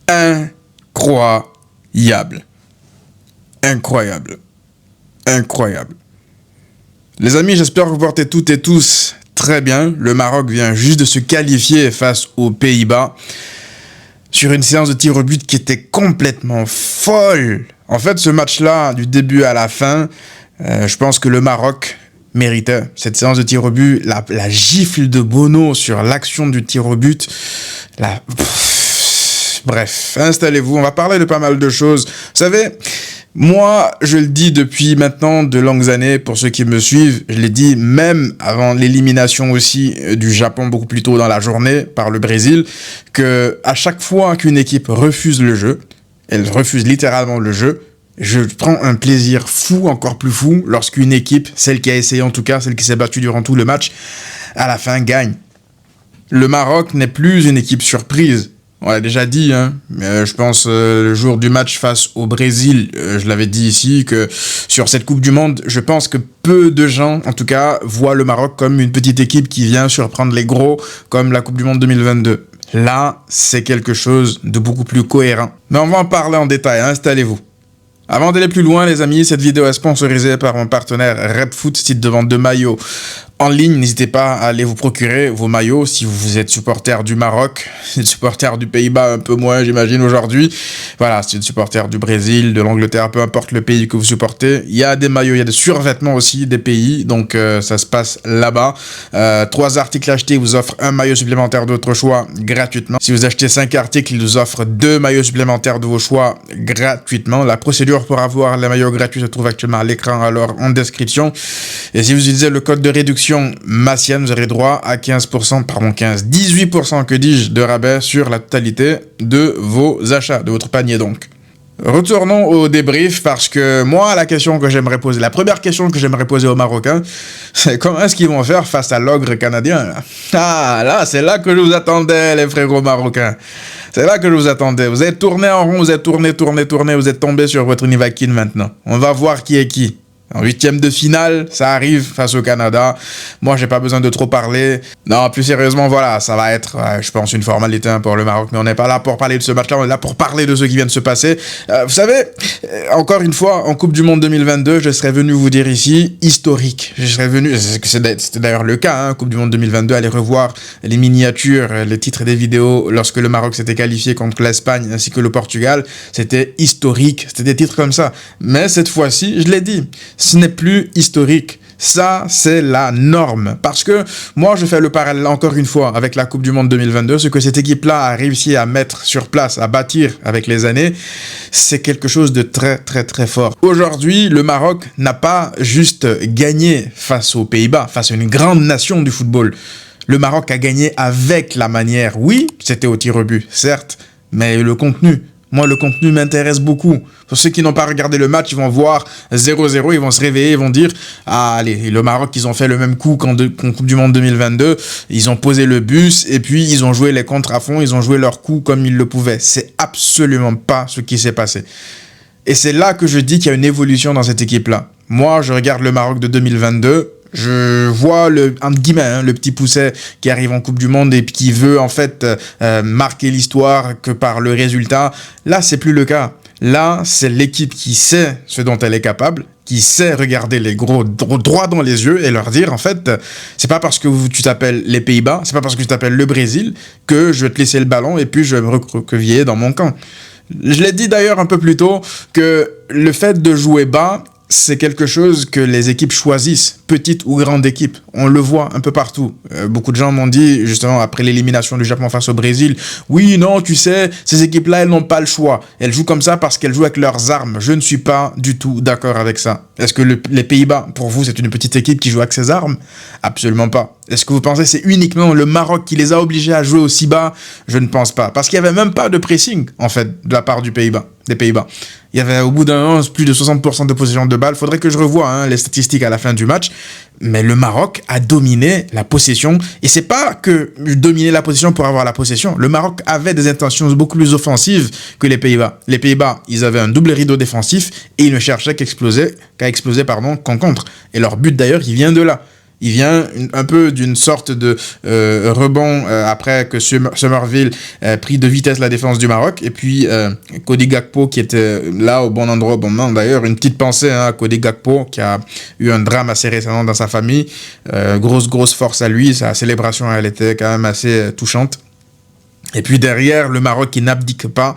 Incroyable. Incroyable. Incroyable. Les amis, j'espère que vous portez toutes et tous très bien. Le Maroc vient juste de se qualifier face aux Pays-Bas sur une séance de tir au but qui était complètement folle. En fait, ce match-là, du début à la fin, je pense que le Maroc méritait cette séance de tir au but. La gifle de Bono sur l'action du tir au but. Bref, installez-vous, on va parler de pas mal de choses. Vous savez, moi, je le dis depuis maintenant de longues années, pour ceux qui me suivent, je l'ai dit même avant l'élimination aussi du Japon beaucoup plus tôt dans la journée par le Brésil, que à chaque fois qu'une équipe refuse le jeu, elle refuse littéralement le jeu, je prends un plaisir fou, encore plus fou, lorsqu'une équipe, celle qui a essayé en tout cas, celle qui s'est battue durant tout le match, à la fin gagne. Le Maroc n'est plus une équipe surprise. On l'a déjà dit, hein, je pense le jour du match face au Brésil, je l'avais dit ici, que sur cette Coupe du Monde, je pense que peu de gens, en tout cas, voient le Maroc comme une petite équipe qui vient surprendre les gros, comme la Coupe du Monde 2022. Là, c'est quelque chose de beaucoup plus cohérent. Mais on va en parler en détail, hein, installez-vous. Avant d'aller plus loin, les amis, cette vidéo est sponsorisée par mon partenaire RepFoot, site de vente de maillots en ligne. N'hésitez pas à aller vous procurer vos maillots si vous êtes supporter du Maroc, si vous êtes supporter du Pays-Bas, un peu moins, j'imagine, aujourd'hui. Voilà, si vous êtes supporter du Brésil, de l'Angleterre, peu importe le pays que vous supportez. Il y a des maillots, il y a des survêtements aussi des pays, donc ça se passe là-bas. 3 articles achetés vous offrent un maillot supplémentaire de votre choix gratuitement. Si vous achetez 5 articles, ils vous offrent 2 maillots supplémentaires de vos choix gratuitement. La procédure pour avoir les maillots gratuits se trouve actuellement à l'écran, alors en description. Et si vous utilisez le code de réduction Massiane, vous aurez droit à 18% que dis-je, de rabais sur la totalité de vos achats, de votre panier donc. Retournons au débrief parce que moi, la première question que j'aimerais poser aux Marocains, c'est comment est-ce qu'ils vont faire face à l'ogre canadien là. Ah, là, c'est là que je vous attendais, les frérots marocains. C'est là que je vous attendais. Vous êtes tourné en rond, vous êtes tourné, vous êtes tombé sur votre Nivakin maintenant. On va voir qui est qui. En 8e de finale, ça arrive face au Canada. Moi, j'ai pas besoin de trop parler. Non, plus sérieusement, voilà, ça va être, je pense, une formalité hein, pour le Maroc. Mais on n'est pas là pour parler de ce match-là, on est là pour parler de ce qui vient de se passer. Vous savez, encore une fois, en Coupe du Monde 2022, je serais venu vous dire ici, historique. Je serais venu, c'était d'ailleurs le cas, hein, Coupe du Monde 2022, allez revoir les miniatures, les titres des vidéos lorsque le Maroc s'était qualifié contre l'Espagne ainsi que le Portugal. C'était historique, c'était des titres comme ça. Mais cette fois-ci, je l'ai dit, ce n'est plus historique. Ça, c'est la norme. Parce que moi, je fais le parallèle encore une fois avec la Coupe du Monde 2022. Ce que cette équipe-là a réussi à mettre sur place, à bâtir avec les années, c'est quelque chose de très, très, très fort. Aujourd'hui, le Maroc n'a pas juste gagné face aux Pays-Bas, face à une grande nation du football. Le Maroc a gagné avec la manière. Oui, c'était au tir au but, certes, mais le contenu. Moi, le contenu m'intéresse beaucoup. Pour ceux qui n'ont pas regardé le match, ils vont voir 0-0, ils vont se réveiller, ils vont dire « Ah, allez, le Maroc, ils ont fait le même coup qu'en Coupe du Monde 2022. Ils ont posé le bus et puis ils ont joué les contres à fond, ils ont joué leur coup comme ils le pouvaient. » C'est absolument pas ce qui s'est passé. Et c'est là que je dis qu'il y a une évolution dans cette équipe-là. Moi, je regarde le Maroc de 2022, je vois entre guillemets, hein, le petit pousset qui arrive en Coupe du Monde et qui veut en fait marquer l'histoire que par le résultat. Là, c'est plus le cas. Là, c'est l'équipe qui sait ce dont elle est capable, qui sait regarder les gros droit dans les yeux et leur dire en fait, c'est pas parce que tu t'appelles les Pays-Bas, c'est pas parce que tu t'appelles le Brésil que je vais te laisser le ballon et puis je vais me recroqueviller dans mon camp. Je l'ai dit d'ailleurs un peu plus tôt que le fait de jouer bas, c'est quelque chose que les équipes choisissent, petite ou grande équipe. On le voit un peu partout. Beaucoup de gens m'ont dit, justement, après l'élimination du Japon face au Brésil, « Oui, non, tu sais, ces équipes-là, elles n'ont pas le choix. Elles jouent comme ça parce qu'elles jouent avec leurs armes. » Je ne suis pas du tout d'accord avec ça. Est-ce que les Pays-Bas, pour vous, c'est une petite équipe qui joue avec ses armes? Absolument pas. Est-ce que vous pensez que c'est uniquement le Maroc qui les a obligés à jouer aussi bas? Je ne pense pas. Parce qu'il n'y avait même pas de pressing, en fait, de la part des Pays-Bas. Il y avait au bout d'un moment plus de 60% de possession de balle. Faudrait que je revoie les statistiques à la fin du match. Mais le Maroc a dominé la possession. Et c'est pas que dominer la possession pour avoir la possession. Le Maroc avait des intentions beaucoup plus offensives que les Pays-Bas. Les Pays-Bas, ils avaient un double rideau défensif et ils ne cherchaient qu'à exploser qu'en contre. Et leur but d'ailleurs, il vient de là. Il vient un peu d'une sorte de rebond après que Summerville pris de vitesse la défense du Maroc. Et puis Cody Gakpo qui était là au bon endroit au bon moment. D'ailleurs, une petite pensée à Cody Gakpo qui a eu un drame assez récemment dans sa famille. Grosse force à lui. Sa célébration, elle était quand même assez touchante. Et puis derrière, le Maroc qui n'abdique pas,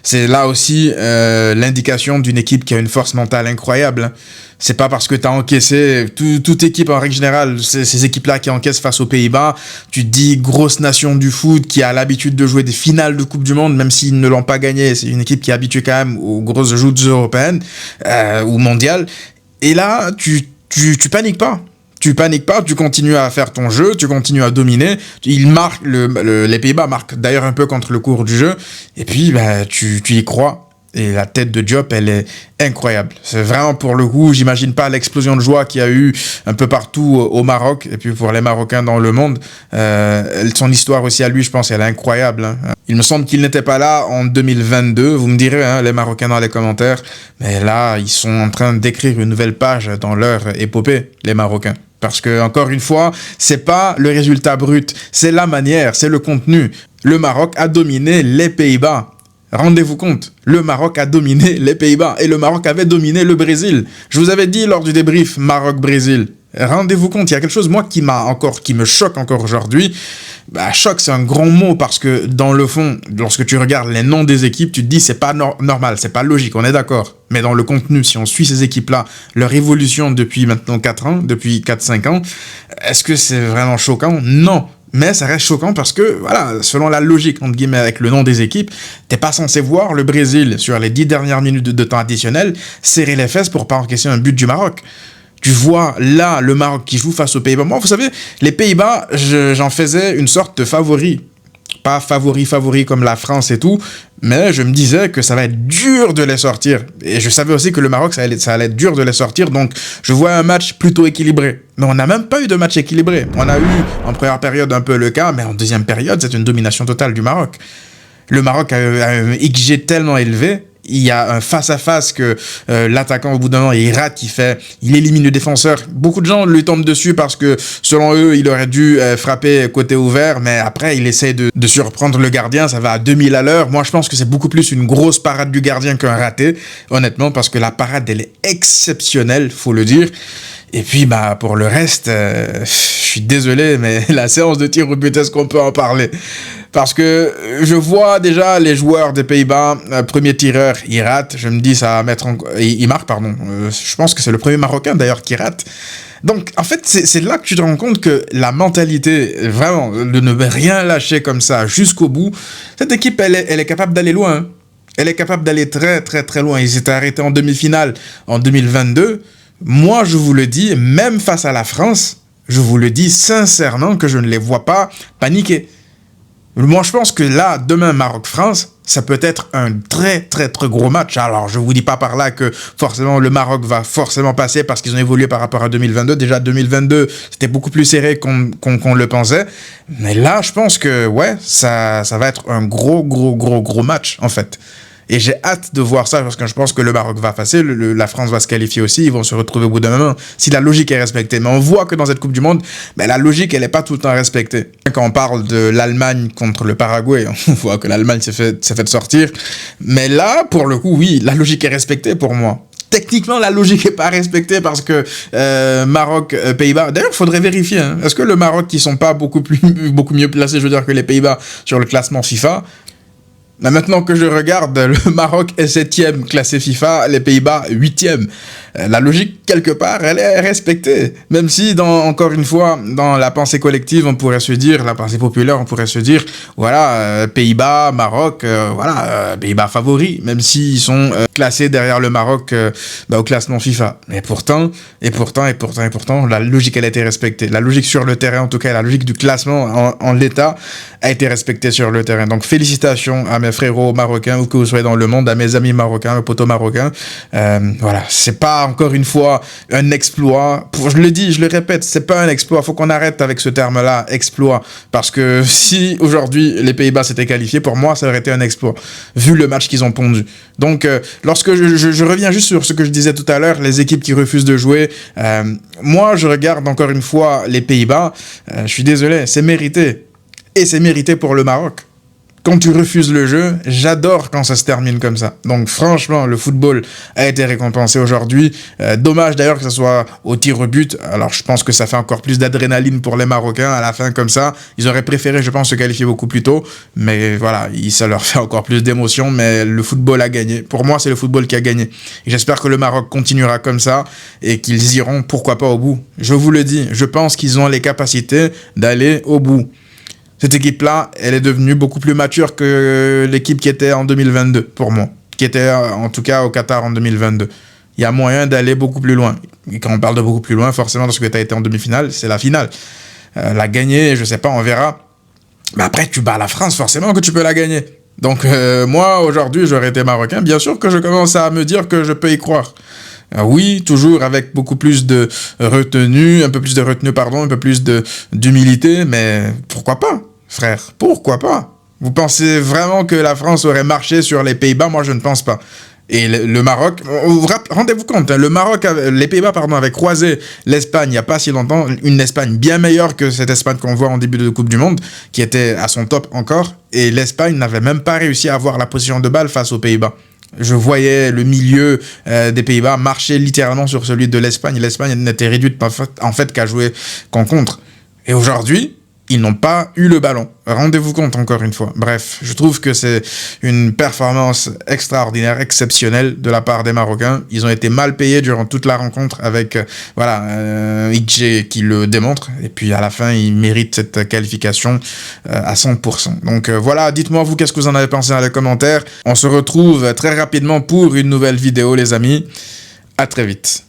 c'est là aussi l'indication d'une équipe qui a une force mentale incroyable. C'est pas parce que t'as encaissé, toute équipe en règle générale, ces équipes-là qui encaissent face aux Pays-Bas, tu te dis grosse nation du foot qui a l'habitude de jouer des finales de Coupe du Monde, même s'ils ne l'ont pas gagné. C'est une équipe qui est habituée quand même aux grosses joutes européennes ou mondiales. Et là, tu paniques pas. Tu paniques pas, tu continues à faire ton jeu, tu continues à dominer. Il marque les Pays-Bas marquent d'ailleurs un peu contre le cours du jeu. Et puis, tu y crois. Et la tête de Diop, elle est incroyable. C'est vraiment pour le coup, j'imagine pas l'explosion de joie qu'il y a eu un peu partout au Maroc. Et puis pour les Marocains dans le monde. Son histoire aussi à lui, je pense, elle est incroyable. Hein. Il me semble qu'il n'était pas là en 2022. Vous me direz, hein, les Marocains dans les commentaires. Mais là, ils sont en train d'écrire une nouvelle page dans leur épopée, les Marocains. Parce que, encore une fois, c'est pas le résultat brut, c'est la manière, c'est le contenu. Le Maroc a dominé les Pays-Bas. Rendez-vous compte, le Maroc a dominé les Pays-Bas et le Maroc avait dominé le Brésil. Je vous avais dit lors du débrief Maroc-Brésil. Rendez-vous compte, il y a quelque chose, moi, qui me choque encore aujourd'hui. Choc, c'est un grand mot parce que, dans le fond, lorsque tu regardes les noms des équipes, tu te dis, c'est pas normal, c'est pas logique, on est d'accord. Mais dans le contenu, si on suit ces équipes-là, leur évolution depuis maintenant 4 ans, depuis 4-5 ans, est-ce que c'est vraiment choquant? Non. Mais ça reste choquant parce que, voilà, selon la logique, entre guillemets, avec le nom des équipes, t'es pas censé voir le Brésil, sur les 10 dernières minutes de temps additionnel, serrer les fesses pour pas encaisser un but du Maroc. Tu vois là le Maroc qui joue face aux Pays-Bas. Moi, vous savez, les Pays-Bas, j'en faisais une sorte de favori. Pas favori comme la France et tout, mais je me disais que ça va être dur de les sortir. Et je savais aussi que le Maroc, ça allait être dur de les sortir, donc je vois un match plutôt équilibré. Mais on n'a même pas eu de match équilibré. On a eu en première période un peu le cas, mais en deuxième période, c'est une domination totale du Maroc. Le Maroc a un XG tellement élevé. Il y a un face-à-face que l'attaquant, au bout d'un moment, il élimine le défenseur. Beaucoup de gens lui tombent dessus parce que, selon eux, il aurait dû frapper côté ouvert, mais après, il essaie de surprendre le gardien, ça va à 2000 à l'heure. Moi, je pense que c'est beaucoup plus une grosse parade du gardien qu'un raté, honnêtement, parce que la parade, elle est exceptionnelle, faut le dire. Et puis, pour le reste, je suis désolé, mais la séance de tir au but, est-ce qu'on peut en parler? Parce que je vois déjà les joueurs des Pays-Bas, premier tireur, il rate. Je me dis, ça va mettre il marque, pardon. Je pense que c'est le premier Marocain, d'ailleurs, qui rate. Donc, en fait, c'est là que tu te rends compte que la mentalité, vraiment, de ne rien lâcher comme ça jusqu'au bout, cette équipe, elle est capable d'aller loin. Hein. Elle est capable d'aller très, très, très loin. Ils étaient arrêtés en demi-finale en 2022. Moi, je vous le dis, même face à la France, je vous le dis sincèrement que je ne les vois pas paniquer. Moi, je pense que là, demain, Maroc-France, ça peut être un très, très, très gros match. Alors, je vous dis pas par là que forcément le Maroc va forcément passer parce qu'ils ont évolué par rapport à 2022. Déjà, 2022, c'était beaucoup plus serré qu'on le pensait. Mais là, je pense que, ouais, ça va être un gros match, en fait. Et j'ai hâte de voir ça parce que je pense que le Maroc va passer, la France va se qualifier aussi, ils vont se retrouver au bout d'un moment, si la logique est respectée. Mais on voit que dans cette Coupe du Monde, la logique, elle n'est pas tout le temps respectée. Quand on parle de l'Allemagne contre le Paraguay, on voit que l'Allemagne s'est fait sortir. Mais là, pour le coup, oui, la logique est respectée pour moi. Techniquement, la logique n'est pas respectée parce que Maroc, Pays-Bas... D'ailleurs, il faudrait vérifier. Hein. Est-ce que le Maroc, qui sont pas beaucoup mieux placés, je veux dire, que les Pays-Bas sur le classement FIFA... Mais maintenant que je regarde, le Maroc est 7e classé FIFA, les Pays-Bas 8e. La logique, quelque part, elle est respectée. Même si, encore une fois, dans la pensée collective, on pourrait se dire, la pensée populaire, on pourrait se dire, voilà, Pays-Bas, Maroc, Pays-Bas favoris, même s'ils sont classés derrière le Maroc au classement FIFA. Mais pourtant, la logique, elle a été respectée. La logique sur le terrain, en tout cas, la logique du classement en l'état a été respectée sur le terrain. Donc, félicitations à mes frérots marocains, où que vous soyez dans le monde, à mes amis marocains, mes potos marocains. Voilà, c'est pas encore une fois un exploit. Je le dis, je le répète, c'est pas un exploit. Faut qu'on arrête avec ce terme-là, exploit. Parce que si aujourd'hui les Pays-Bas s'étaient qualifiés, pour moi, ça aurait été un exploit, vu le match qu'ils ont pondu. Donc, lorsque je reviens juste sur ce que je disais tout à l'heure, les équipes qui refusent de jouer, moi, je regarde encore une fois les Pays-Bas. Je suis désolé, c'est mérité. Et c'est mérité pour le Maroc. Quand tu refuses le jeu, j'adore quand ça se termine comme ça. Donc franchement, le football a été récompensé aujourd'hui. Dommage d'ailleurs que ce soit au tir au but. Alors je pense que ça fait encore plus d'adrénaline pour les Marocains à la fin comme ça. Ils auraient préféré, je pense, se qualifier beaucoup plus tôt. Mais voilà, ça leur fait encore plus d'émotion. Mais le football a gagné. Pour moi, c'est le football qui a gagné. Et j'espère que le Maroc continuera comme ça et qu'ils iront, pourquoi pas, au bout. Je vous le dis, je pense qu'ils ont les capacités d'aller au bout. Cette équipe-là, elle est devenue beaucoup plus mature que l'équipe qui était en 2022, pour moi. Qui était, en tout cas, au Qatar en 2022. Il y a moyen d'aller beaucoup plus loin. Et quand on parle de beaucoup plus loin, forcément, lorsque tu as été en demi-finale, c'est la finale. La gagner, je sais pas, on verra. Mais après, tu bats la France, forcément que tu peux la gagner. Donc, moi, aujourd'hui, j'aurais été marocain. Bien sûr que je commence à me dire que je peux y croire. Oui, toujours avec beaucoup plus de retenue, un peu plus d'humilité, mais pourquoi pas, frère? Pourquoi pas? Vous pensez vraiment que la France aurait marché sur les Pays-Bas? Moi, je ne pense pas. Et le Maroc, rendez-vous compte, hein, les Pays-Bas, avaient croisé l'Espagne il n'y a pas si longtemps, une Espagne bien meilleure que cette Espagne qu'on voit en début de Coupe du Monde, qui était à son top encore, et l'Espagne n'avait même pas réussi à avoir la position de balle face aux Pays-Bas. Je voyais le milieu des Pays-Bas marcher littéralement sur celui de l'Espagne. L'Espagne n'était réduite en fait qu'à jouer qu'en contre. Et aujourd'hui, ils n'ont pas eu le ballon. Rendez-vous compte encore une fois. Bref, je trouve que c'est une performance extraordinaire, exceptionnelle de la part des Marocains. Ils ont été mal payés durant toute la rencontre avec Ixé qui le démontre. Et puis à la fin, ils méritent cette qualification à 100%. Donc voilà, dites-moi vous qu'est-ce que vous en avez pensé dans les commentaires. On se retrouve très rapidement pour une nouvelle vidéo les amis. À très vite.